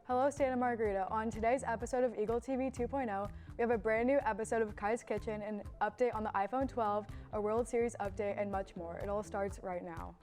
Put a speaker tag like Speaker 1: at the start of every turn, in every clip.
Speaker 1: Hello, Santa Margarita. On today's episode of Eagle TV 2.0, we have a brand new episode of Kai's Kitchen, an update on the iPhone 12, a World Series update, and much more. It all starts right now.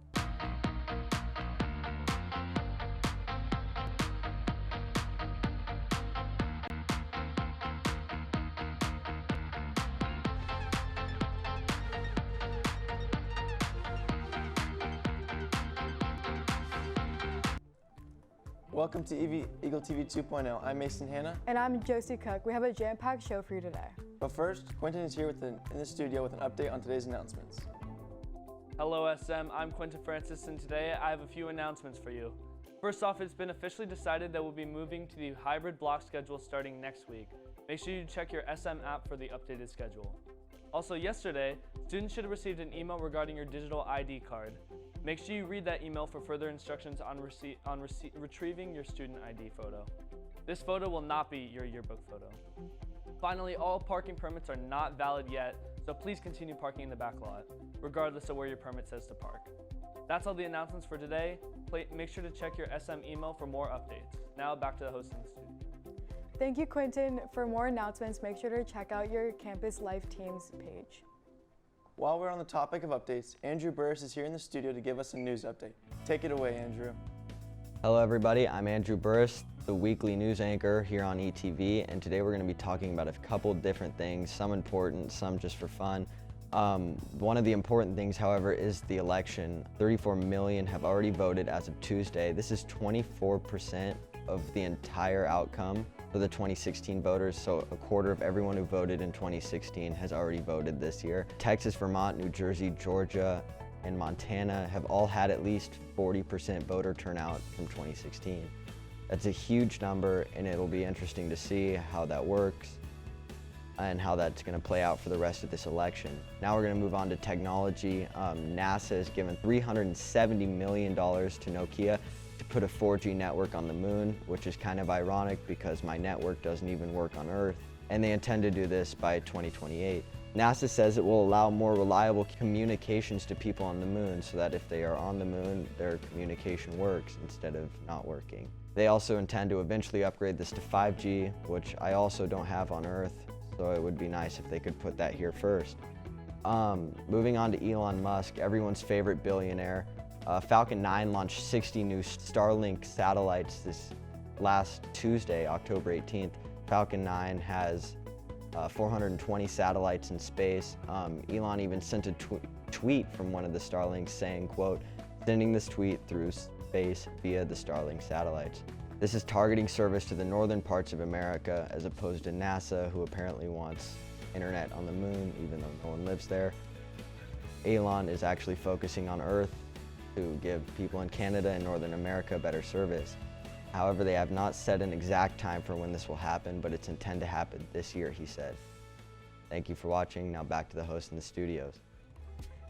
Speaker 2: Welcome to Eagle TV 2.0. I'm Mason Hanna.
Speaker 1: And I'm Josie Cook. We have a jam-packed show for you today.
Speaker 2: But first, Quentin is here in the studio with an update on today's announcements.
Speaker 3: Hello SM, I'm Quentin Francis, and today I have a few announcements for you. First off, it's been officially decided that we'll be moving to the hybrid block schedule starting next week. Make sure you check your SM app for the updated schedule. Also yesterday, students should have received an email regarding your digital ID card. Make sure you read that email for further instructions on retrieving your student ID photo. This photo will not be your yearbook photo. Finally, all parking permits are not valid yet, so please continue parking in the back lot, regardless of where your permit says to park. That's all the announcements for today. Make sure to check your SM email for more updates. Now back to the host in the studio.
Speaker 1: Thank you, Quentin. For more announcements, make sure to check out your Campus Life Teams page.
Speaker 2: While we're on the topic of updates, Andrew Burris is here in the studio to give us a news update. Take it away, Andrew.
Speaker 4: Hello everybody, I'm Andrew Burris, the weekly news anchor here on ETV, and today we're going to be talking about a couple different things, some important, some just for fun. One of the important things, however, is the election. 34 million have already voted as of Tuesday. This is 24% of the entire outcome for the 2016 voters, so a quarter of everyone who voted in 2016 has already voted this year. Texas, Vermont, New Jersey, Georgia, and Montana have all had at least 40% voter turnout from 2016. That's a huge number, and it'll be interesting to see how that works and how that's going to play out for the rest of this election. Now we're going to move on to technology. NASA has given $370 million to Nokia to put a 4G network on the moon, which is kind of ironic because my network doesn't even work on Earth, and they intend to do this by 2028. NASA says it will allow more reliable communications to people on the moon so that if they are on the moon, their communication works instead of not working. They also intend to eventually upgrade this to 5G, which I also don't have on Earth, so it would be nice if they could put that here first. Moving on to Elon Musk, everyone's favorite billionaire. Falcon 9 launched 60 new Starlink satellites this last Tuesday, October 18th. Falcon 9 has 420 satellites in space. Elon even sent a tweet from one of the Starlinks saying, quote, "Sending this tweet through space via the Starlink satellites." This is targeting service to the northern parts of America as opposed to NASA, who apparently wants internet on the moon, even though no one lives there. Elon is actually focusing on Earth to give people in Canada and Northern America better service. However, they have not set an exact time for when this will happen, but it's intended to happen this year, he said. Thank you for watching. Now back to the host in the studios.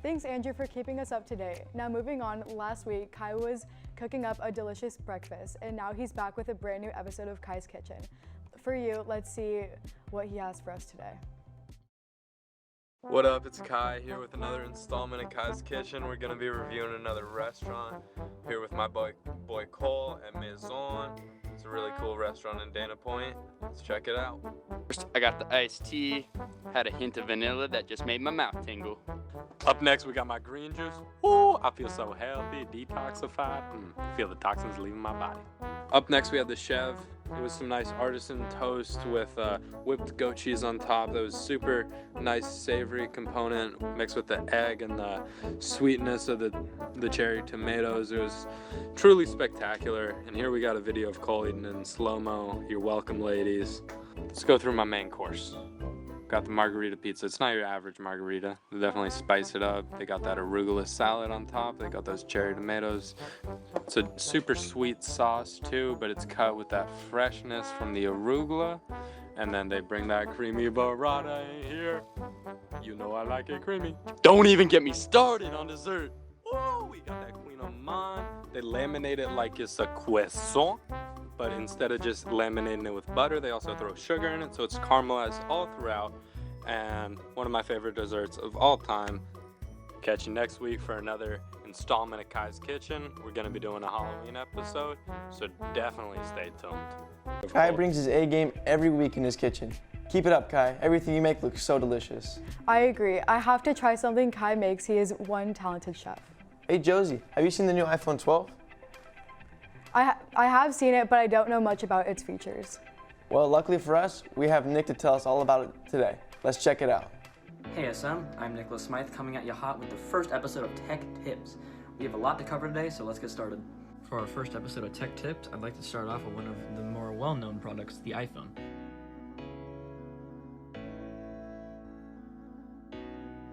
Speaker 1: Thanks, Andrew, for keeping us up to date. Now moving on, last week, Kai was cooking up a delicious breakfast, and now he's back with a brand new episode of Kai's Kitchen. For you, let's see what he has for us today.
Speaker 5: What up, it's Kai here with another installment of Kai's Kitchen. We're going to be reviewing another restaurant here with my boy Cole at Maison. It's a really cool restaurant in Dana Point. Let's check it out.
Speaker 6: First, I got the iced tea, had a hint of vanilla that just made my mouth tingle.
Speaker 5: Up next, we got my green juice. Ooh, I feel so healthy, detoxified. Feel the toxins leaving my body. Up next, we have the Chev. It was some nice artisan toast with whipped goat cheese on top. That was super nice, savory component mixed with the egg and the sweetness of the cherry tomatoes. It was truly spectacular. And here we got a video of Cole eating in slow-mo. You're welcome, ladies. Let's go through my main course. Got the margarita pizza. It's not your average margarita. They definitely spice it up. They got that arugula salad on top. They got those cherry tomatoes. It's a super sweet sauce too, but it's cut with that freshness from the arugula. And then they bring that creamy burrata in here. You know I like it creamy. Don't even get me started on dessert. Oh, we got that Queen of Mine. They laminate it like it's a croissant. But instead of just laminating it with butter, they also throw sugar in it, so it's caramelized all throughout. And one of my favorite desserts of all time. Catch you next week for another installment of Kai's Kitchen. We're going to be doing a Halloween episode, so definitely stay tuned.
Speaker 2: Kai brings his A game every week in his kitchen. Keep it up, Kai. Everything you make looks so delicious.
Speaker 1: I agree. I have to try something Kai makes. He is one talented chef.
Speaker 2: Hey, Josie, have you seen the new iPhone 12?
Speaker 1: I have seen it, but I don't know much about its features.
Speaker 2: Well, luckily for us, we have Nick to tell us all about it today. Let's check it out.
Speaker 7: Hey SM, I'm Nicholas Smythe coming at you hot with the first episode of Tech Tips. We have a lot to cover today, so let's get started. For our first episode of Tech Tips, I'd like to start off with one of the more well-known products, the iPhone.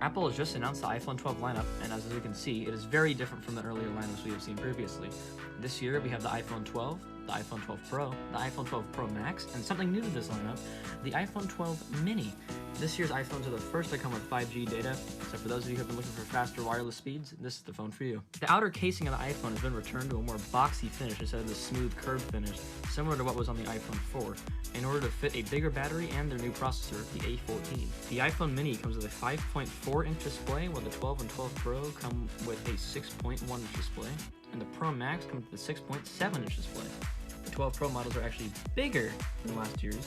Speaker 7: Apple has just announced the iPhone 12 lineup, and as you can see, it is very different from the earlier lineups we have seen previously. This year, we have the iPhone 12, the iPhone 12 Pro, the iPhone 12 Pro Max, and something new to this lineup, the iPhone 12 Mini. This year's iPhones are the first to come with 5G data, so for those of you who have been looking for faster wireless speeds, this is the phone for you. The outer casing of the iPhone has been returned to a more boxy finish instead of the smooth curved finish, similar to what was on the iPhone 4, in order to fit a bigger battery and their new processor, the A14. The iPhone Mini comes with a 5.4-inch display, while the 12 and 12 Pro come with a 6.1-inch display, and the Pro Max comes with a 6.7-inch display. The 12 Pro models are actually bigger than last year's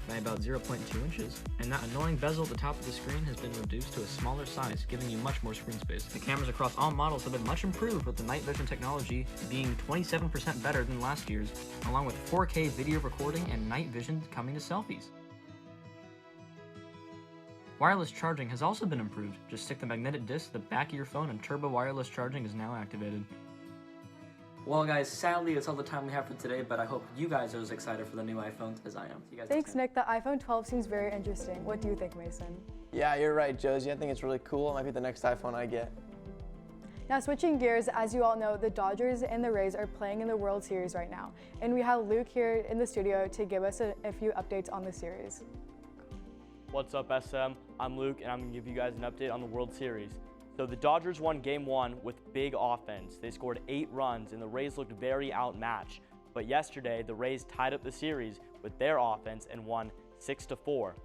Speaker 7: by about 0.2 inches, and that annoying bezel at the top of the screen has been reduced to a smaller size, giving you much more screen space. The cameras across all models have been much improved, with the night vision technology being 27% better than last year's, along with 4K video recording and night vision coming to selfies. Wireless charging has also been improved. Just stick the magnetic disc to the back of your phone and turbo wireless charging is now activated. Well guys, sadly that's all the time we have for today, but I hope you guys are as excited for the new iPhones as I am.
Speaker 1: Thanks, Nick. The iPhone 12 seems very interesting. What do you think, Mason?
Speaker 2: Yeah, you're right, Josie. I think it's really cool. It might be the next iPhone I get.
Speaker 1: Now switching gears, as you all know, the Dodgers and the Rays are playing in the World Series right now. And we have Luke here in the studio to give us a few updates on the series.
Speaker 3: What's up, SM? I'm Luke, and I'm going to give you guys an update on the World Series. So the Dodgers won Game 1 with big offense. They scored 8 runs, and the Rays looked very outmatched. But yesterday, the Rays tied up the series with their offense and won 6-4.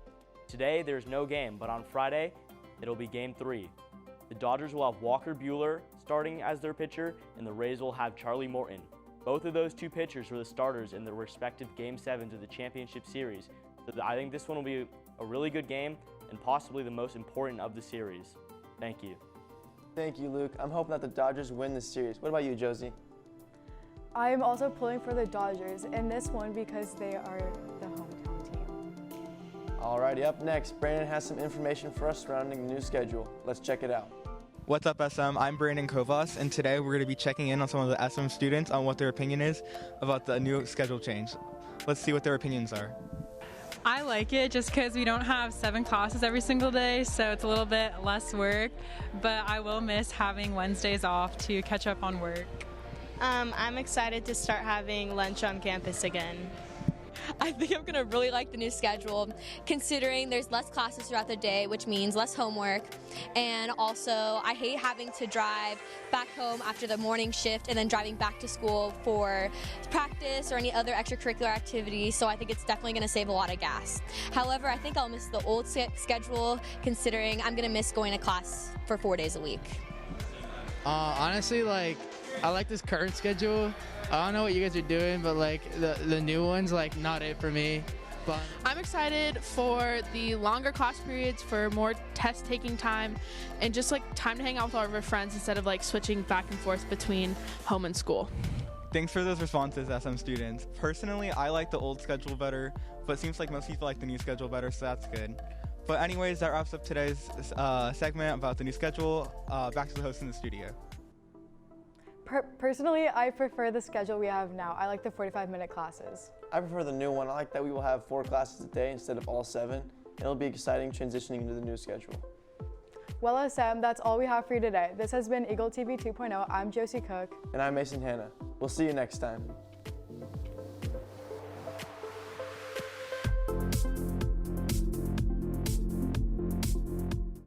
Speaker 3: Today, there's no game, but on Friday, it'll be Game 3. The Dodgers will have Walker Buehler starting as their pitcher, and the Rays will have Charlie Morton. Both of those two pitchers were the starters in their respective Game 7s of the championship series. So I think this one will be a really good game and possibly the most important of the series. Thank you.
Speaker 2: Thank you, Luke. I'm hoping that the Dodgers win this series. What about you, Josie?
Speaker 1: I am also pulling for the Dodgers in this one because they are the hometown team.
Speaker 2: Alrighty, up next, Brandon has some information for us surrounding the new schedule. Let's check it out.
Speaker 8: What's up, SM? I'm Brandon Kovas, and today we're going to be checking in on some of the SM students on what their opinion is about the new schedule change. Let's see what their opinions are.
Speaker 9: I like it just because we don't have 7 classes every single day, so it's a little bit less work, but I will miss having Wednesdays off to catch up on work.
Speaker 10: I'm excited to start having lunch on campus again.
Speaker 11: I think I'm going to really like the new schedule, considering there's less classes throughout the day, which means less homework. And also, I hate having to drive back home after the morning shift and then driving back to school for practice or any other extracurricular activity, so I think it's definitely going to save a lot of gas. However, I think I'll miss the old schedule, considering I'm going to miss going to class for 4 days a week.
Speaker 12: Honestly, I like this current schedule. I don't know what you guys are doing, but the new one's not it for me. But
Speaker 9: I'm excited for the longer class periods, for more test taking time, and just time to hang out with all of our friends instead of switching back and forth between home and school.
Speaker 8: Thanks for those responses, SM students. Personally, I like the old schedule better, but it seems like most people like the new schedule better, so that's good. But anyways, that wraps up today's segment about the new schedule. Back to the host in the studio.
Speaker 1: Personally, I prefer the schedule we have now. I like the 45-minute classes.
Speaker 2: I prefer the new one. I like that we will have 4 classes a day instead of all 7. It'll be exciting transitioning into the new schedule.
Speaker 1: Well, SM, that's all we have for you today. This has been Eagle TV 2.0. I'm Josie Cook.
Speaker 2: And I'm Mason Hanna. We'll see you next time.